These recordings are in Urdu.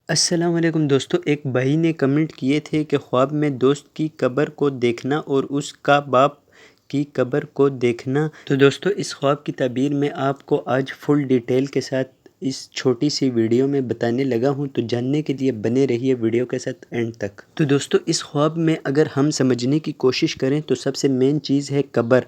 السلام علیکم دوستو، ایک بھائی نے کمنٹ کیے تھے کہ خواب میں دوست کی قبر کو دیکھنا اور اس کا باپ کی قبر کو دیکھنا۔ تو دوستو، اس خواب کی تعبیر میں آپ کو آج فل ڈیٹیل کے ساتھ اس چھوٹی سی ویڈیو میں بتانے لگا ہوں، تو جاننے کے لیے بنے رہیے ویڈیو کے ساتھ اینڈ تک۔ تو دوستو، اس خواب میں اگر ہم سمجھنے کی کوشش کریں تو سب سے مین چیز ہے قبر۔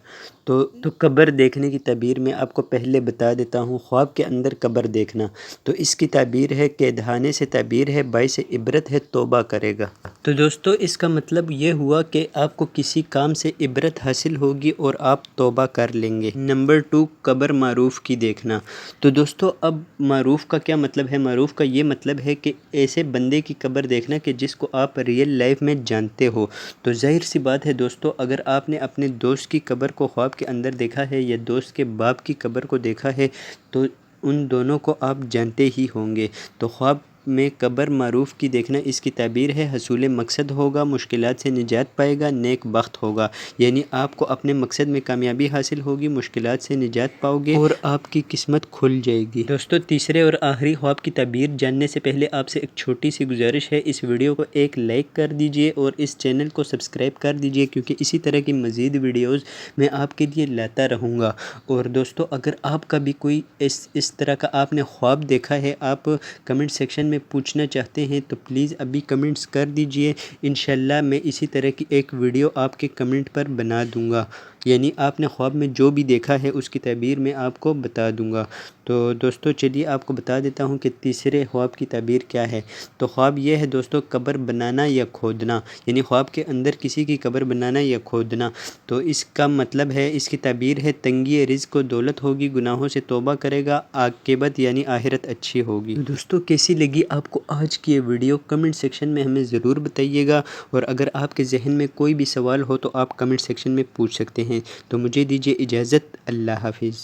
تو قبر دیکھنے کی تعبیر میں آپ کو پہلے بتا دیتا ہوں۔ خواب کے اندر قبر دیکھنا، تو اس کی تعبیر ہے کہ دہانے سے تعبیر ہے، باعث عبرت ہے، توبہ کرے گا۔ تو دوستو، اس کا مطلب یہ ہوا کہ آپ کو کسی کام سے عبرت حاصل ہوگی اور آپ توبہ کر لیں گے۔ نمبر 2، قبر معروف کی دیکھنا۔ تو دوستو، اب معروف کا کیا مطلب ہے؟ معروف کا یہ مطلب ہے کہ ایسے بندے کی قبر دیکھنا کہ جس کو آپ ریئل لائف میں جانتے ہو۔ تو ظاہر سی بات ہے دوستو، اگر آپ نے اپنے دوست کی قبر کو خواب کے اندر دیکھا ہے یا دوست کے باپ کی قبر کو دیکھا ہے تو ان دونوں کو آپ جانتے ہی ہوں گے۔ تو خواب میں قبر معروف کی دیکھنا، اس کی تعبیر ہے حصول مقصد ہوگا، مشکلات سے نجات پائے گا، نیک بخت ہوگا۔ یعنی آپ کو اپنے مقصد میں کامیابی حاصل ہوگی، مشکلات سے نجات پاؤ گے اور آپ کی قسمت کھل جائے گی۔ دوستو، تیسرے اور آخری خواب کی تعبیر جاننے سے پہلے آپ سے ایک چھوٹی سی گزارش ہے، اس ویڈیو کو ایک لائک کر دیجئے اور اس چینل کو سبسکرائب کر دیجئے، کیونکہ اسی طرح کی مزید ویڈیوز میں آپ کے لیے لاتا رہوں گا۔ اور دوستو، اگر آپ کا بھی کوئی اس طرح کا آپ نے خواب دیکھا ہے، آپ کمنٹ سیکشن میں پوچھنا چاہتے ہیں تو پلیز ابھی کمنٹس کر دیجئے۔ انشاءاللہ میں اسی طرح کی ایک ویڈیو آپ کے کمنٹ پر بنا دوں گا، یعنی آپ نے خواب میں جو بھی دیکھا ہے اس کی تعبیر میں آپ کو بتا دوں گا۔ تو دوستو، چلیے آپ کو بتا دیتا ہوں کہ تیسرے خواب کی تعبیر کیا ہے۔ تو خواب یہ ہے دوستو، قبر بنانا یا کھودنا، یعنی خواب کے اندر کسی کی قبر بنانا یا کھودنا۔ تو اس کا مطلب ہے، اس کی تعبیر ہے تنگی رزق و دولت ہوگی، گناہوں سے توبہ کرے گا، عاقبت یعنی آخرت اچھی ہوگی۔ تو دوستو، کیسی لگی آپ کو آج کی یہ ویڈیو؟ کمنٹ سیکشن میں ہمیں ضرور بتائیے گا، اور اگر آپ کے ذہن میں کوئی بھی سوال ہو تو آپ کمنٹ سیکشن میں پوچھ سکتے ہیں۔ تو مجھے دیجیے اجازت، اللہ حافظ۔